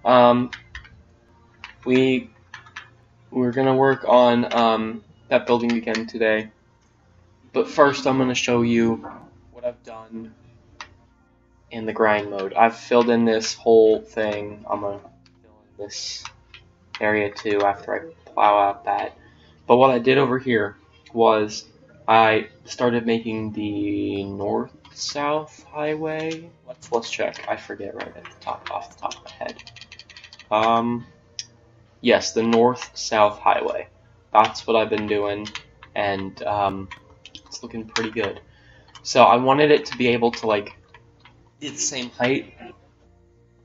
Um, we're gonna work on that building again today. But first, I'm gonna show you what I've done in the grind mode. I've filled in this whole thing. I'm gonna fill in this area too after I plow out that. But what I did over here was I started making the north-south highway. Let's check. I forget right at the top, off the top of my head. Yes, the north-south highway. That's what I've been doing, and it's looking pretty good. So I wanted it to be able to like be the same height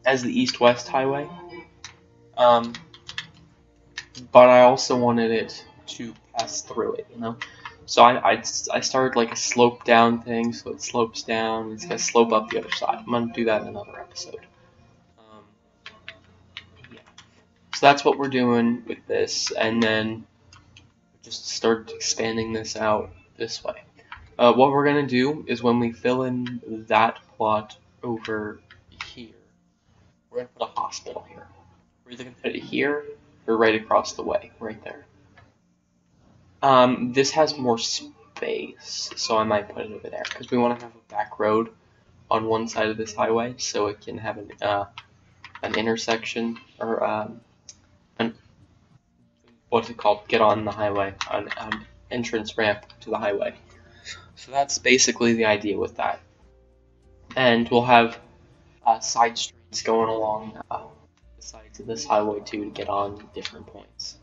as the east-west highway, but I also wanted it to pass through it, you know. So I started like a slope down thing, so it slopes down. It's gonna slope up the other side. I'm gonna do that in another episode. Um, yeah. So that's what we're doing with this, and then just start expanding this out this way. What we're gonna do is when we fill in that plot over here, we're gonna put a hospital here. We're either gonna put it here or right across the way, right there. This has more space, so I might put it over there because we want to have a back road on one side of this highway, so it can have an intersection or an what's it called? Get on the highway, an entrance ramp to the highway. So that's basically the idea with that, and we'll have side streets going along the sides of this highway too to get on different points.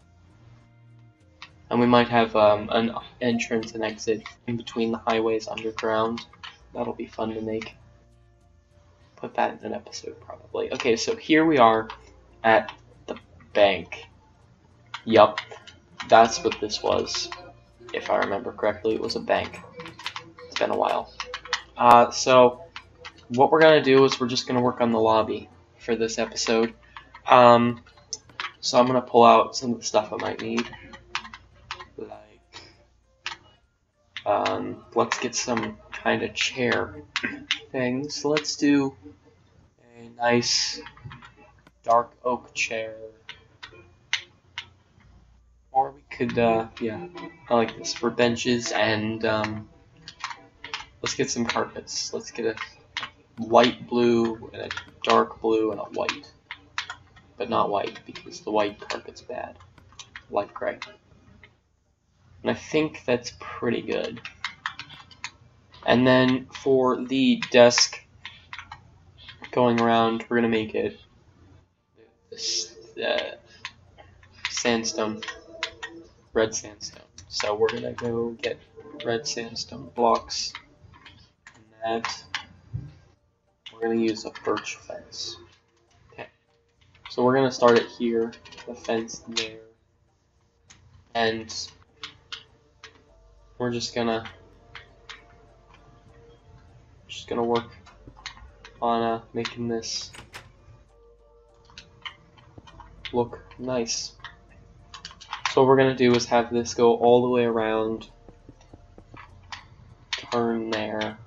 And we might have an entrance and exit in between the highways underground. That'll be fun to make. Put that in an episode probably. Okay, so here we are at the bank. Yup, that's what this was. If I remember correctly, it was a bank. It's been a while. So what we're gonna do is we're just gonna work on the lobby for this episode. So I'm gonna pull out some of the stuff I might need. Let's get some kind of chair things. Let's do a nice dark oak chair. Or we could, yeah, I like this for benches, and let's get some carpets. Let's get a light blue and a dark blue and a white. But not white, because the white carpet's bad. Light gray. And I think that's pretty good. And then for the desk going around, we're gonna make it sandstone, red sandstone. So we're gonna go get red sandstone blocks, and that we're gonna use a birch fence. Okay, so we're gonna start it here, the fence there, and we're just gonna work on making this look nice. So what we're gonna do is have this go all the way around, turn there,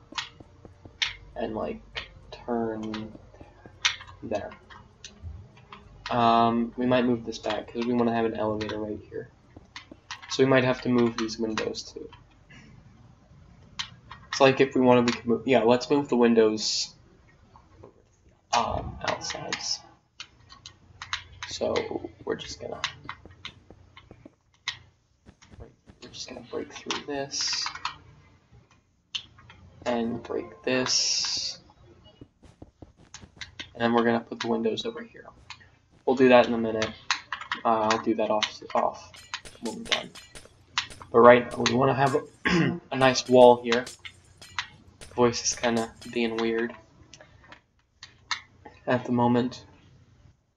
and like turn there. We might move this back because we want to have an elevator right here. So we might have to move these windows too. It's like if we want to, we can move. Yeah, let's move the windows outsides. So we're just gonna break through this and break this, and then we're gonna put the windows over here. We'll do that in a minute. I'll do that off when we're done. But right now we want to have a nice wall here. The voice is kind of being weird at the moment.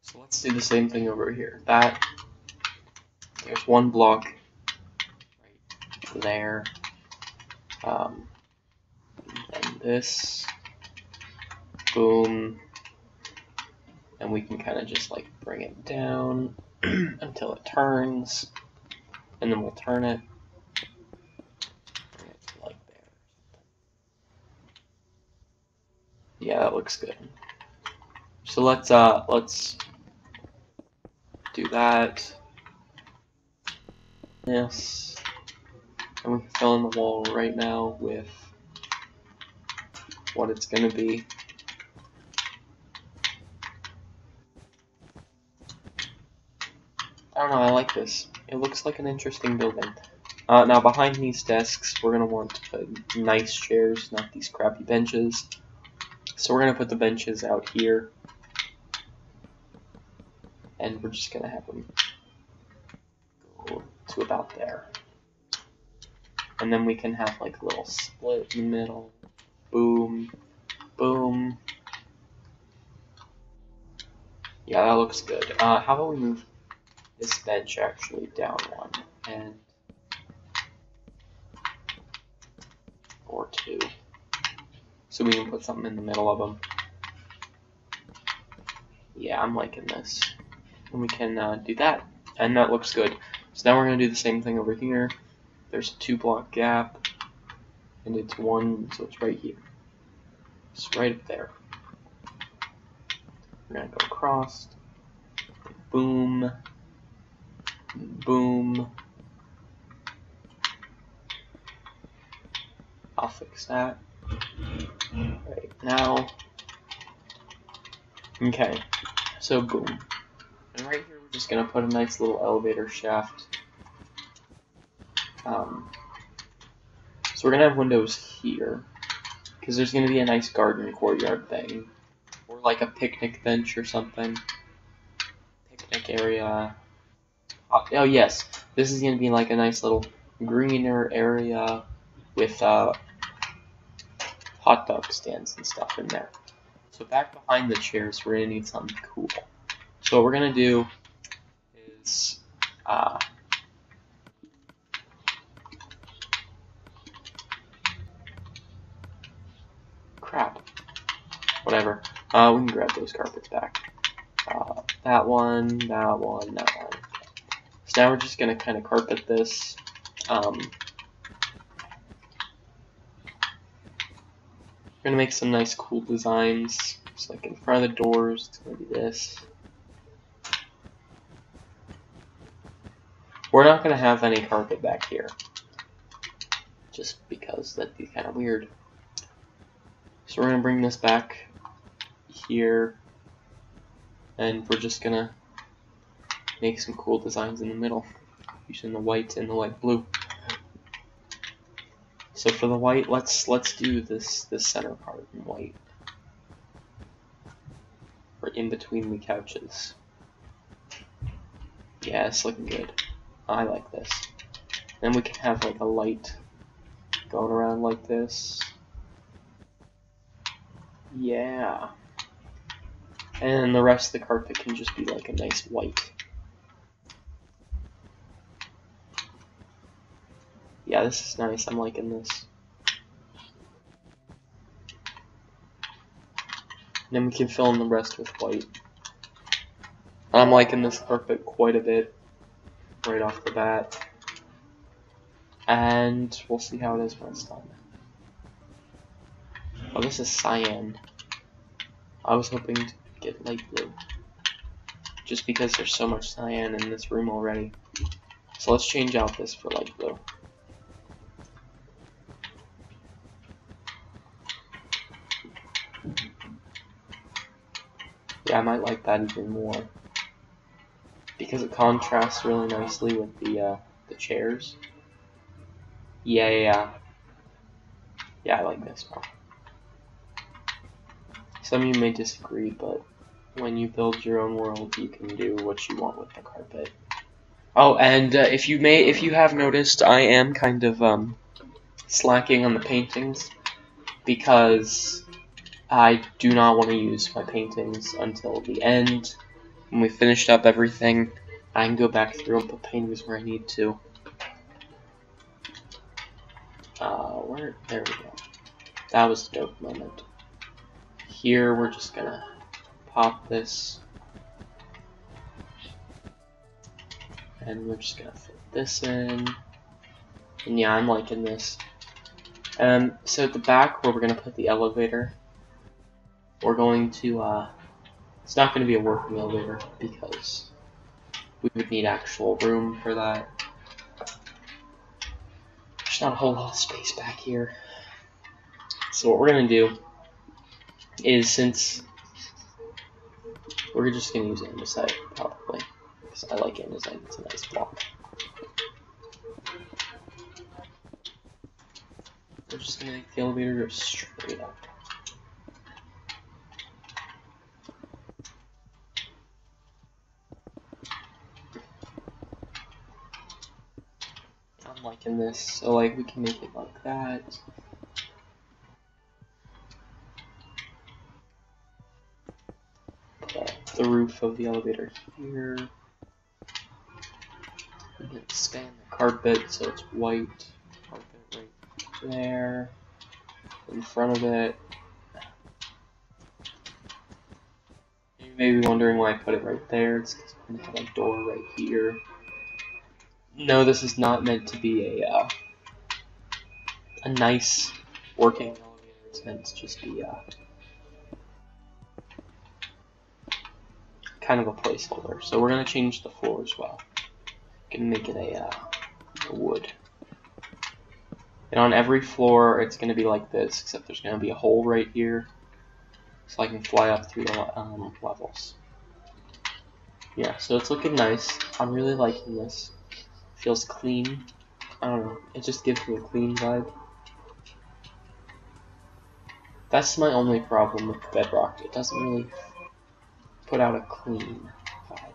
So let's do the same thing over here. There's one block right there. And this. Boom. And we can kind of just like bring it down until it turns. And then we'll turn it. Bring it to like there. Yeah, that looks good. So let's that. Yes. And we can fill in the wall right now with what it's gonna be. I don't know, I like this. It looks like an interesting building. Now behind these desks, we're gonna want to put nice chairs, not these crappy benches. So we're gonna put the benches out here. And we're just gonna have them go to about there. And then we can have like a little split in the middle. Boom, boom. Yeah, that looks good. How about we move this bench actually down one and or two, so we can put something in the middle of them. Yeah, I'm liking this. And we can do that, and that looks good. So now we're gonna do the same thing over here. There's a 2-block gap, and it's 1, so it's right here. It's right up there. We're gonna go across. Boom. Boom. I'll fix that right now. Okay, so boom. And right here we're just gonna put a nice little elevator shaft. So we're gonna have windows here, because there's gonna be a nice garden courtyard thing, or like a picnic bench or something. Picnic area. Oh yes, this is gonna be like a nice little greener area with hot dog stands and stuff in there. So back behind the chairs, we're gonna need something cool. So what we're gonna do is crap. Whatever. We can grab those carpets back. That one, that one, that one. So now we're just gonna kind of carpet this. We're gonna make some nice cool designs. Just like in front of the doors, it's gonna be this. We're not gonna have any carpet back here, just because that'd be kind of weird. So we're gonna bring this back here, and we're just gonna make some cool designs in the middle, using the white and the light blue. So for the white, let's do this center part in white, or in between the couches. Yeah, it's looking good. I like this. Then we can have like a light going around like this. Yeah. And the rest of the carpet can just be like a nice white. Yeah, this is nice. I'm liking this. Then we can fill in the rest with white. I'm liking this carpet quite a bit right off the bat. And we'll see how it is when it's done. Oh, this is cyan. I was hoping to get light blue, just because there's so much cyan in this room already. So let's change out this for light blue. Yeah, I might like that even more, because it contrasts really nicely with the chairs. Yeah, I like this more. Some of you may disagree, but when you build your own world, you can do what you want with the carpet. Oh, and if you have noticed, I am kind of slacking on the paintings, because I do not want to use my paintings until the end. When we finished up everything, I can go back through and put paintings where I need to. There we go. That was a dope moment. Here, we're just gonna pop this. And we're just gonna fit this in. And yeah, I'm liking this. So at the back, where we're gonna put the elevator, we're going to, it's not gonna be a working elevator, because we would need actual room for that. There's not a whole lot of space back here. So what we're gonna do is, since we're just gonna use andesite probably, because I like andesite, it's a nice block. We're just gonna make the elevator go straight up. I'm liking this, so like we can make it like that. Put the roof of the elevator here. And then expand the carpet so it's white. Carpet right there. In front of it. You may be wondering why I put it right there. It's because I'm going to have a door right here. No, this is not meant to be a nice working elevator. It's meant to just be kind of a placeholder. So we're going to change the floor as well. Gonna make it a wood. And on every floor, it's gonna be like this, except there's gonna be a hole right here, so I can fly up through the levels. Yeah, so it's looking nice. I'm really liking this. Feels clean. I don't know. It just gives me a clean vibe. That's my only problem with Bedrock. It doesn't really put out a clean vibe.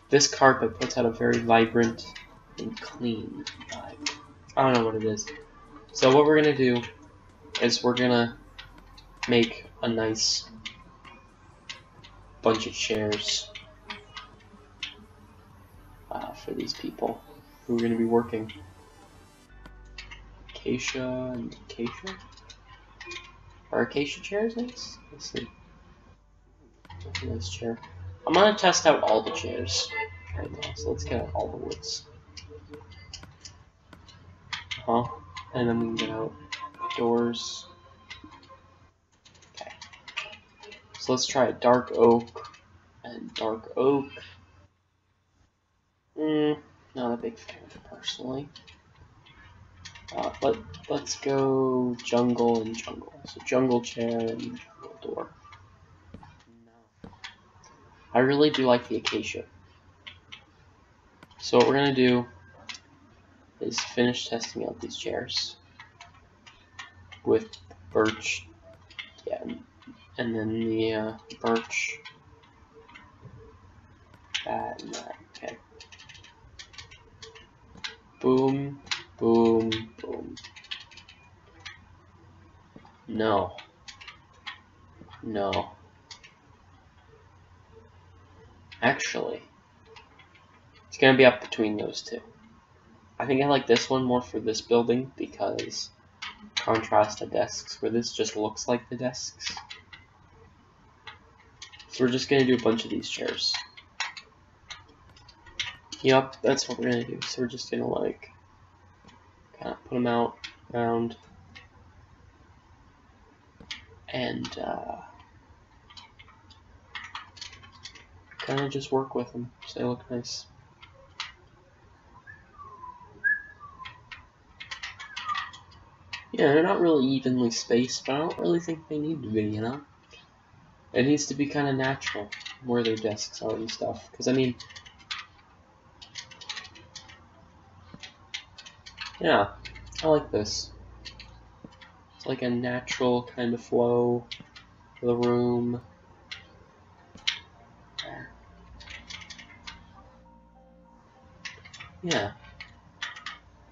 This carpet puts out a very vibrant and clean vibe. I don't know what it is. So what we're gonna do is we're gonna make a nice bunch of chairs for these people who are gonna be working. Acacia and acacia? Are acacia chairs nice? Let's see. That's a nice chair. I'm gonna test out all the chairs right now, so let's get out all the woods. And then we can get out doors. Okay. So let's try a dark oak and dark oak. Not a big fan of it personally. But let's go jungle and jungle. So jungle chair and jungle door. No. I really do like the acacia. So what we're gonna do is finish testing out these chairs with birch, yeah, and then the birch, that and that. Okay. Boom, boom, boom. No. No. Actually, it's gonna be up between those two. I think I like this one more for this building because contrast to desks, where this just looks like the desks. So we're just gonna do a bunch of these chairs. Yup, that's what we're gonna do. So we're just gonna like kind of put them out around and kind of just work with them so they look nice. Yeah, they're not really evenly spaced, but I don't really think they need to be, you know? It needs to be kind of natural where their desks are and stuff. Because, I mean, yeah, I like this. It's like a natural kind of flow for the room. Yeah,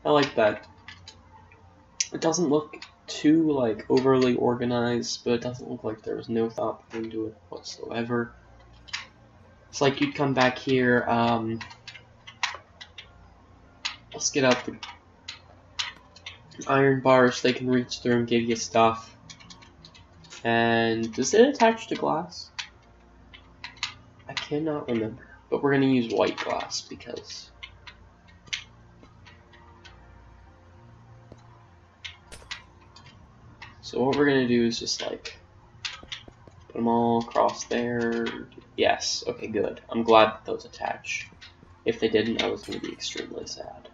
I like that. It doesn't look too like overly organized, but it doesn't look like there was no thought put into it whatsoever. It's like you'd come back here, let's get out the iron bars so they can reach through and give you stuff. And does it attach to glass? I cannot remember, but we're gonna use white glass because so what we're gonna do is just like put them all across there. Yes, okay, good. I'm glad that those attach. If they didn't, I was going to be extremely sad.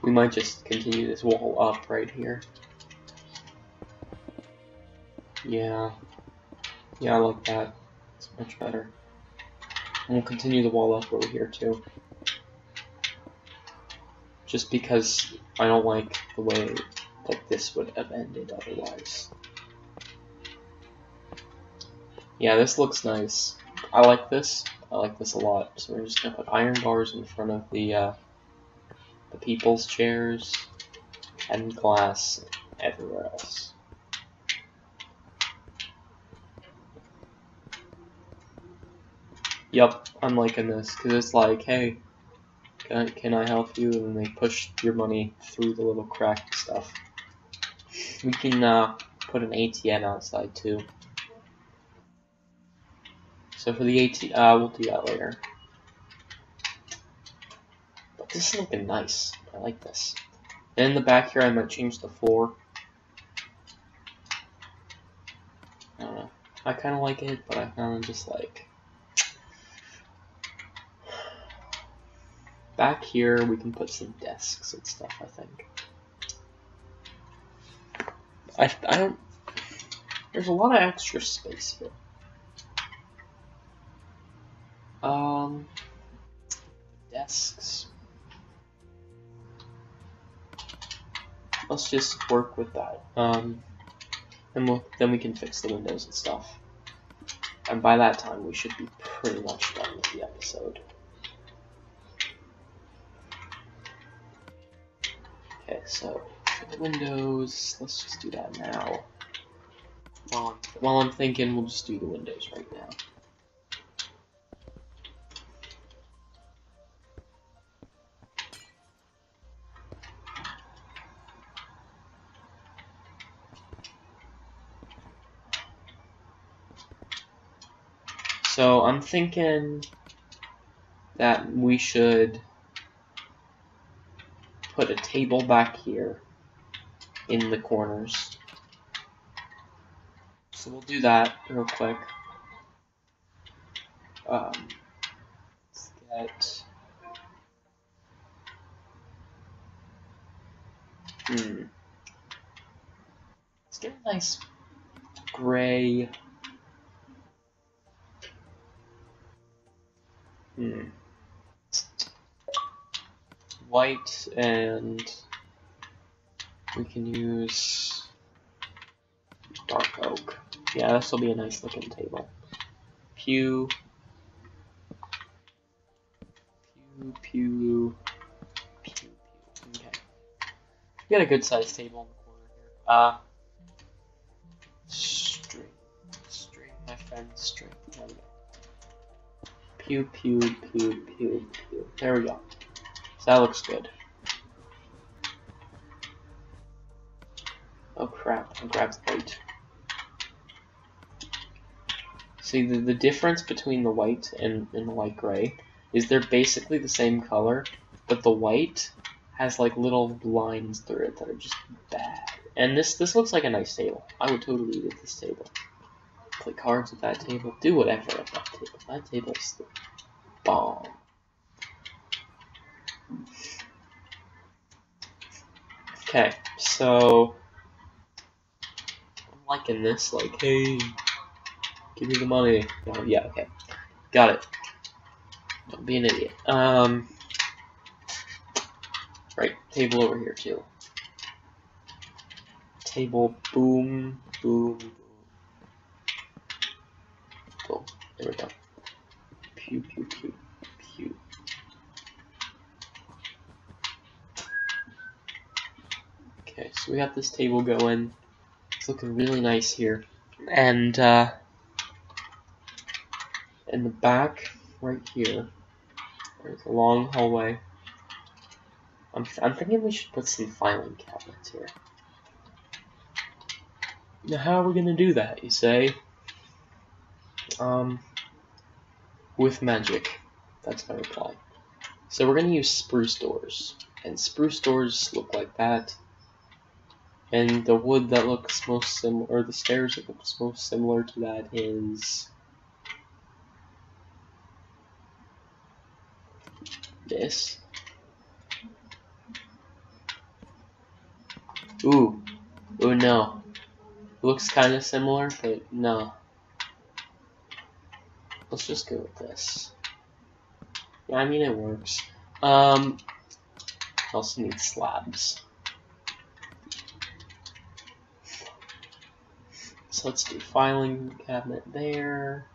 We might just continue this wall up right here. Yeah. Yeah, I like that. It's much better. And we'll continue the wall up over here too. Just because I don't like the way like this would have ended otherwise. Yeah, this looks nice. I like this. I like this a lot. So we're just gonna put iron bars in front of the people's chairs and glass everywhere else. Yup, I'm liking this because it's like, hey, can I help you? And then they push your money through the little crack stuff. We can put an ATM outside too. So for the ATM, we'll do that later. But this is looking nice. I like this. And in the back here, I might change the floor. I don't know. I kind of like it, but I kind of just like. Back here, we can put some desks and stuff, I think. I don't. There's a lot of extra space here. Desks. Let's just work with that. And then we can fix the windows and stuff. And by that time, we should be pretty much done with the episode. Okay, so for the windows, let's just do that now. While I'm thinking, we'll just do the windows right now. So I'm thinking that we should put a table back here in the corners. So we'll do that real quick. Let's get let's get a nice gray. White, and we can use dark oak. Yeah, this will be a nice looking table. Pew. Okay. We got a good sized table in the corner here. String, my friend, string. There we go. Pew. There we go. So that looks good. Oh crap, I grabbed the white. See, the difference between the white and the light gray is they're basically the same color, but the white has like little lines through it that are just bad. And this looks like a nice table. I would totally eat at this table. Play cards at that table. Do whatever at that table. That table's the bomb. Okay, so I'm liking this, like, hey, give me the money. Oh, yeah, okay. Got it. Don't be an idiot. Right, table over here too. Table, boom. Boom. There we go. Pew. Okay, so we got this table going. It's looking really nice here. And in the back, right here, there's a long hallway. I'm thinking we should put some filing cabinets here. Now, how are we gonna do that, you say? With magic. That's my reply. So we're gonna use spruce doors. And spruce doors look like that. And the wood that looks most similar, or the stairs that looks most similar to that is this. Ooh no. It looks kind of similar, but no. Let's just go with this. Yeah, I mean it works. I also need slabs. So let's do filing cabinet there.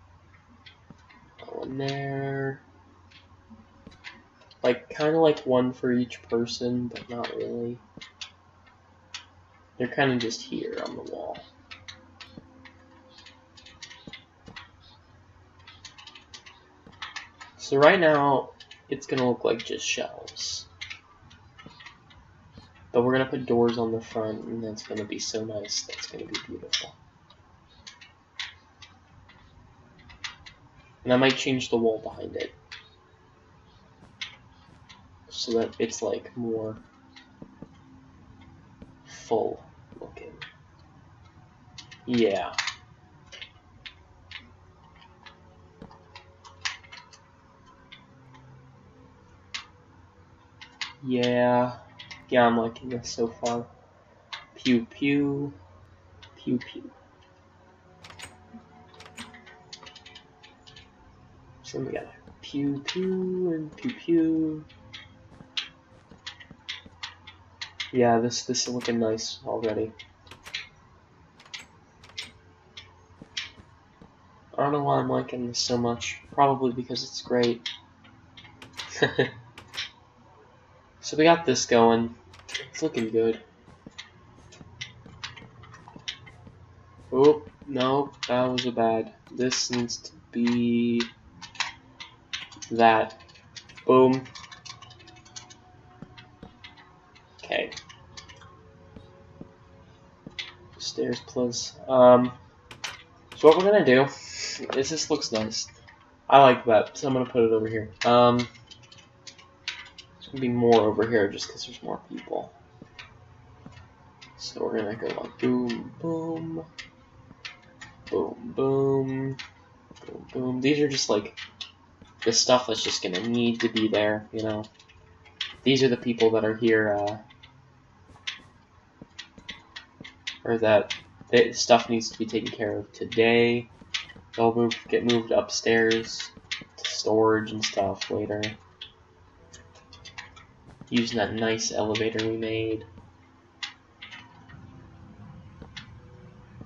One there. Like, kind of like one for each person, but not really. They're kind of just here on the wall. So right now, it's going to look like just shelves. But we're going to put doors on the front, and that's going to be so nice. That's going to be beautiful. And I might change the wall behind it, so that it's like more full looking. Yeah. Yeah, I'm liking this so far. Pew pew, pew pew. So we got pew pew and pew pew. Yeah, this is looking nice already. I don't know why I'm liking this so much. Probably because it's great. So we got this going. It's looking good. Oh, no, that was a bad. This needs to be that. Boom. Okay. Stairs plus. So what we're gonna do is, this looks nice. I like that, so I'm gonna put it over here. There's gonna be more over here just because there's more people. So we're gonna go like boom, boom, boom, boom, boom, boom. These are just like the stuff that's just gonna need to be there, you know. These are the people that are here, or that stuff needs to be taken care of today. They'll get moved upstairs to storage and stuff later. Using that nice elevator we made.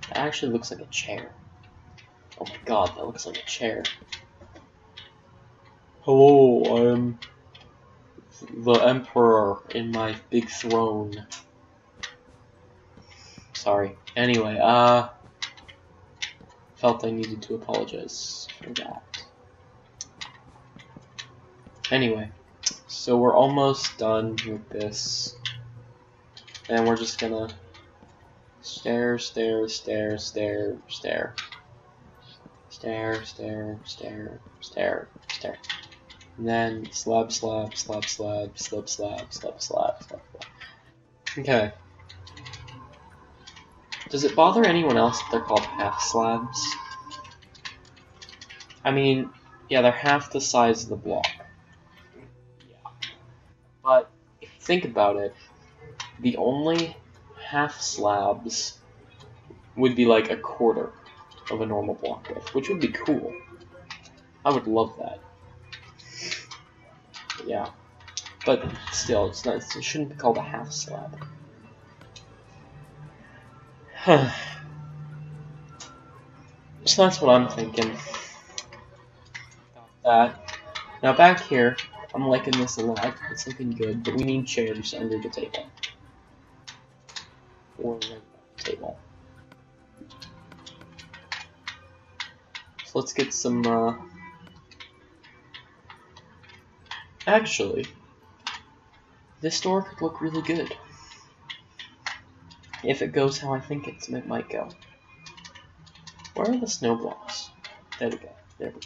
That actually looks like a chair. Oh my god, that looks like a chair. Hello, I'm the Emperor in my big throne. Sorry. Anyway, felt I needed to apologize for that. Anyway, so we're almost done with this. And we're just gonna stair, stair, stair, stair, stair. Stair, stair, stair, stair, stair. And then slab, slab, slab, slab, slab, slab, slab, slab, slab. Okay. Does it bother anyone else that they're called half slabs? I mean, yeah, they're half the size of the block. Yeah. But if you think about it, the only half slabs would be like a quarter of a normal block width, which would be cool. I would love that. Yeah. But still, it's not, it shouldn't be called a half slab. So that's what I'm thinking about that. Now back here, I'm liking this a lot. It's looking good, but we need chairs under the table. Or right by the table. So let's get some, Actually, this door could look really good. If it goes how I think it might go. Where are the snow blocks? There we go. There we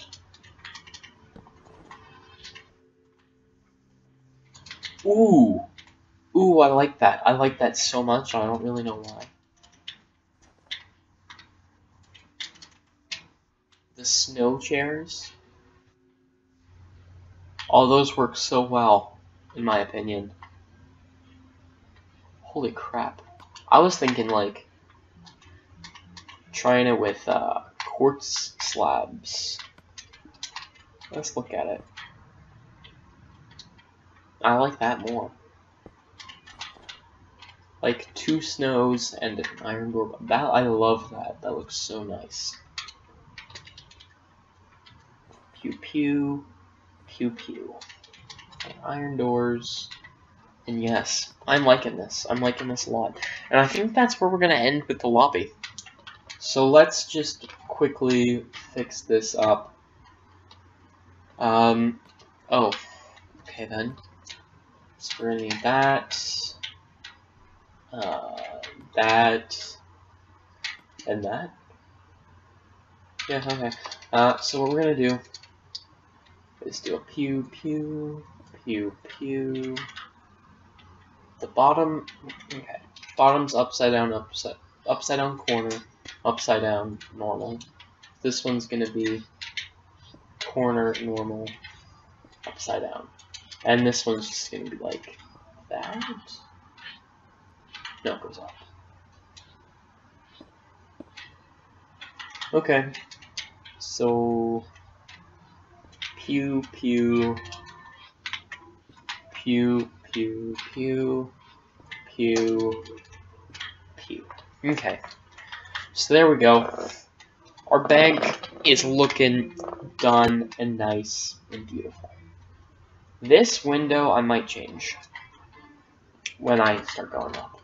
go. Ooh! Ooh, I like that. I like that so much, I don't really know why. The snow chairs. All those work so well, in my opinion. Holy crap. I was thinking, like, trying it with quartz slabs. Let's look at it. I like that more. Like 2 snows and an iron door. That, I love that. That looks so nice. Pew pew. Pew pew. And iron doors. And yes, I'm liking this. I'm liking this a lot. And I think that's where we're going to end with the lobby. So let's just quickly fix this up. Oh, okay then. So we're going to need that, that, and that. Yeah, okay. So what we're going to do is do a pew, pew, pew, pew. The bottom, okay. Bottom's upside down corner, upside down, normal. This one's going to be corner, normal, upside down. And this one's just going to be like that. No, it goes up. Okay. So, pew, pew, pew, pew, pew, pew, pew. Okay. So there we go. Our bank is looking done and nice and beautiful. This window I might change when I start going up.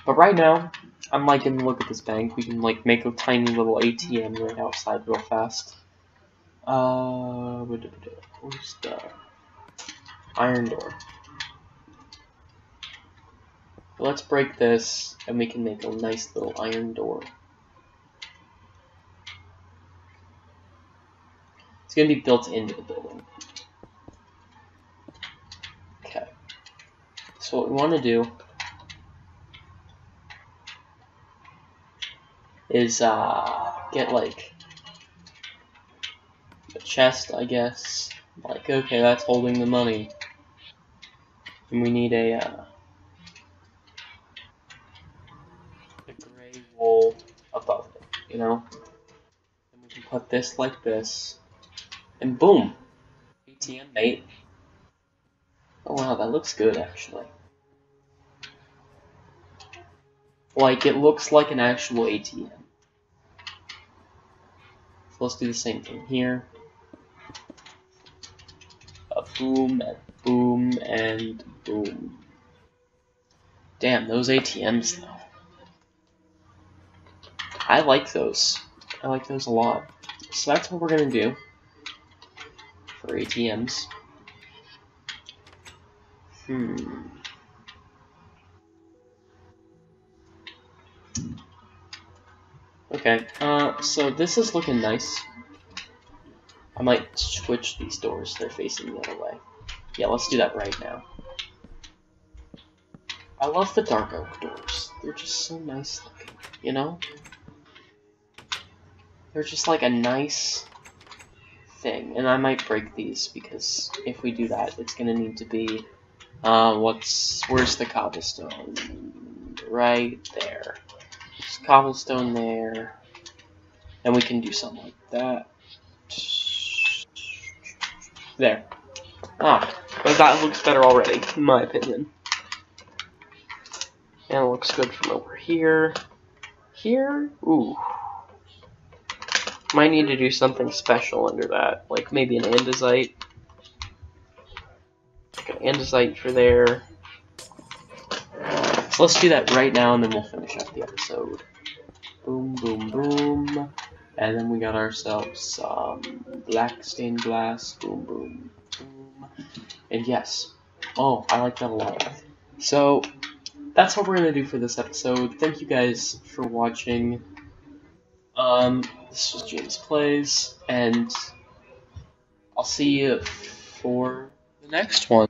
But right now, I'm liking the look at this bank. We can like make a tiny little ATM right outside real fast. Where's the iron door? Let's break this and we can make a nice little iron door. It's gonna be built into the building. Okay. So what we want to do is get like a chest, I guess. Like, okay, that's holding the money. And we need a gray wool above it, you know? And we can put this like this. And boom! ATM, mate. Oh wow, that looks good, actually. Like, it looks like an actual ATM. So let's do the same thing here. A boom, and boom, and boom. Damn, those ATMs, though. I like those. I like those a lot. So that's what we're gonna do for ATMs. Okay, so this is looking nice. I might switch these doors, they're facing the other way. Yeah, let's do that right now. I love the dark oak doors. They're just so nice looking, you know? They're just like a nice thing. And I might break these because if we do that, it's gonna need to be, where's the cobblestone? Right there. There's cobblestone there. And we can do something like that. There. Ah, but that looks better already, in my opinion. And it looks good from over here. Here? Ooh. Might need to do something special under that. Like maybe an andesite. Like an andesite for there. So let's do that right now and then we'll finish up the episode. Boom, boom, boom. And then we got ourselves some black stained glass. Boom, boom, boom. And yes. Oh, I like that a lot. So, that's what we're going to do for this episode. Thank you guys for watching. This was James Plays, and I'll see you for the next one.